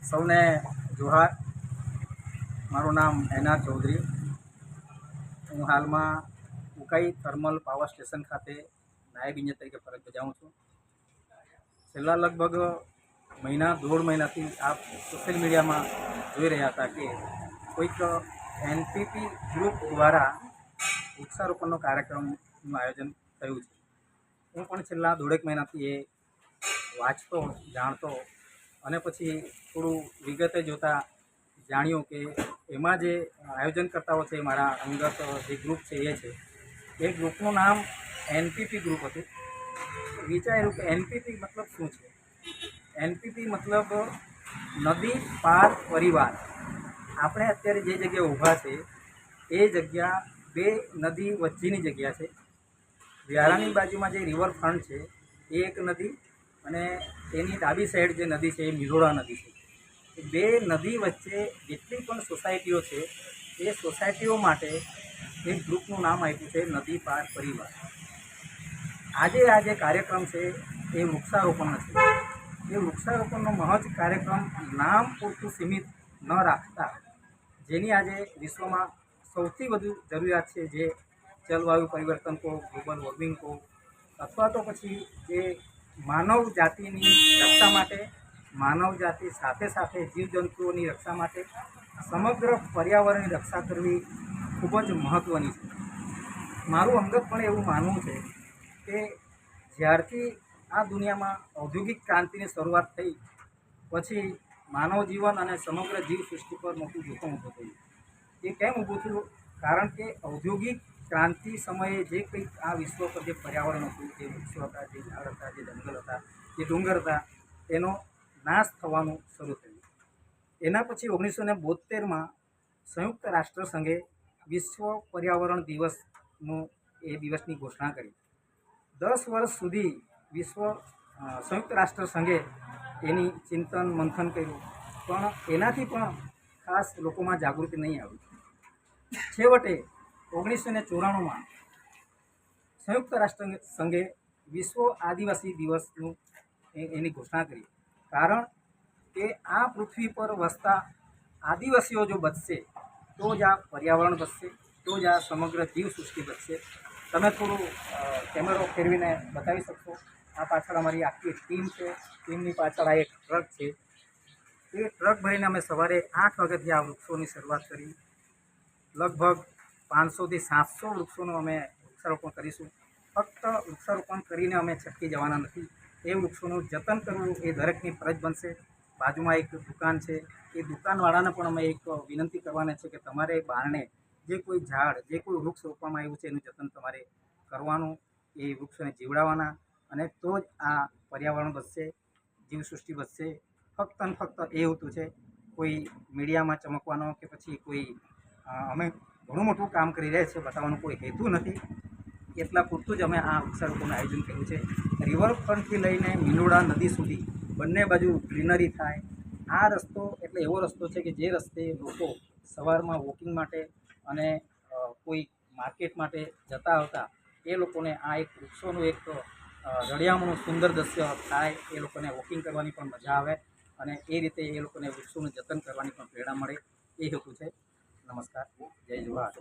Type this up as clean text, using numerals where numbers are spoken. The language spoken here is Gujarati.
સૌને જોહાર। મારું નામ એનઆર ચૌધરી। હું હાલમાં ઉકાઈ થર્મલ પાવર સ્ટેશન ખાતે નાયબ ઇજનેર તરીકે ફરજ બજાવું છું। છેલ્લા લગભગ દોઢ મહિનાથી આપ સોશિયલ મીડિયામાં જોઈ રહ્યા હતા કે કોઈક એનપીપી ગ્રુપ દ્વારા વૃક્ષારોપણનો કાર્યક્રમનું આયોજન થયું છે। હું પણ છેલ્લા દોઢેક મહિનાથી એ વાંચતો જાણતો અને પછી થોડું વિગતે જોતા જાણ્યું કે એમાં જે આયોજનકર્તાઓ છે, મારા અંગત જે ગ્રુપ છે એ ગ્રુપનું નામ એનપીપી ગ્રુપ હતું। વિચાર્યું કે એનપીપી મતલબ શું છે? એનપીપી મતલબ નદી પાર પરિવાર। આપણે અત્યારે જે જગ્યાએ ઊભા છે એ જગ્યા બે નદી વચ્ચેની જગ્યા છે। વ્યારાની બાજુમાં જે રિવરફ્રન્ટ છે એ એક નદી અને એની ડાબી સાઈડ જે નદી છે એ મિરોડા નદી છે। બે નદી વચ્ચે જેટલી પણ સોસાયટીઓ છે એ સોસાયટીઓ માટે એક ગ્રુપનું નામ આપ્યું છે નદી પાર પરિવાર। આજે આ જે કાર્યક્રમ છે એ વૃક્ષારોપણ નથી। એ વૃક્ષારોપણનો મહજ કાર્યક્રમ નામ પૂરતું સીમિત ન રાખતા, જેની આજે વિશ્વમાં સૌથી વધુ જરૂરિયાત છે, જે જલવાયુ પરિવર્તન કહો, ગ્લોબલ વોર્મિંગ કહો, અથવા તો પછી જે માનવ જાતિની રક્ષા માટે, માનવ જાતિ સાથે સાથે જીવજંતુઓની રક્ષા માટે સમગ્ર પર્યાવરણની રક્ષા કરવી ખૂબ જ મહત્ત્વની છે। મારું અંગતપણે એવું માનવું છે કે જ્યારથી આ દુનિયામાં ઔદ્યોગિક ક્રાંતિની શરૂઆત થઈ પછી માનવ જીવન અને સમગ્ર જીવસૃષ્ટિ પર મોટું જોખમ ઊભું થયું। એ કેમ ઊભું થયું? કારણ કે ઔદ્યોગિક ક્રાંતિ સમયે જે કંઈક આ વિશ્વ પર જે પર્યાવરણ હતું, જે વૃક્ષો હતા, જે ઝાડ હતા, જે જંગલ હતા, જે ડુંગર હતા, એનો નાશ થવાનું શરૂ થયું। એના પછી 1972માં સંયુક્ત રાષ્ટ્ર સંઘે વિશ્વ પર્યાવરણ દિવસનું એ દિવસની ઘોષણા કરી। 10 વર્ષ સુધી સંયુક્ત રાષ્ટ્ર સંઘે એની ચિંતન મંથન કર્યું, પણ એનાથી પણ ખાસ લોકોમાં જાગૃતિ નહીં આવી। છેવટે 1994માં સંયુક્ત રાષ્ટ્ર સંઘે વિશ્વ આદિવાસી દિવસનું એની ઘોષણા કરી। કારણ કે આ પૃથ્વી પર વસતા આદિવાસીઓ જો બચશે તો જ આ પર્યાવરણ બચશે, તો જ આ સમગ્ર જીવસૃષ્ટિ બચશે। તમે થોડું કેમેરો ફેરવીને બતાવી શકશો? આ પાછળ અમારી આખી ટીમ છે, ટીમની પાછળ આ એક ટ્રક છે। એ ટ્રક ભરીને અમે સવારે 8 વાગ્યાથી આ વૃક્ષોની શરૂઆત કરી। લગભગ 500થી 700 વૃક્ષોનું અમે વૃક્ષારોપણ કરીશું। ફક્ત વૃક્ષારોપણ કરીને અમે છટકી જવાના નથી, એ વૃક્ષોનું જતન કરવું એ દરેકની ફરજ બનશે। બાજુમાં એક દુકાન છે, એ દુકાનવાળાને પણ અમે એક વિનંતી કરવાના છે કે તમારે બારણે જે કોઈ ઝાડ, જે કોઈ વૃક્ષ રોપવામાં આવ્યું છે એનું જતન તમારે કરવાનું, એ વૃક્ષોને જીવડાવવાના, અને તો જ આ પર્યાવરણ બચશે, જીવસૃષ્ટિ બચશે। ફક્ત ને ફક્ત એ હેતુ છે, કોઈ મીડિયામાં ચમકવાનો કે પછી કોઈ અમે ઘણું મોટું કામ કરી રહ્યા છીએ બતાવવાનો કોઈ હેતુ નથી। એટલા પૂરતું જ અમે આ વૃક્ષારોપણનું આયોજન કર્યું છે। રિવરફ્રન્ટથી લઈને મિલોડા નદી સુધી બંને બાજુ ગ્રીનરી થાય। આ રસ્તો એટલે એવો રસ્તો છે કે જે રસ્તે લોકો સવારમાં વોકિંગ માટે અને કોઈ માર્કેટ માટે જતા આવતા એ લોકોને આ એક વૃક્ષોનું એક રળિયામણું સુંદર દ્રશ્ય થાય, એ લોકોને વોકિંગ કરવાની પણ મજા આવે અને એ રીતે એ લોકોને વૃક્ષોનું જતન કરવાની પણ પ્રેરણા મળે, એ હેતુ છે। નમસ્કાર, જય જોહાર।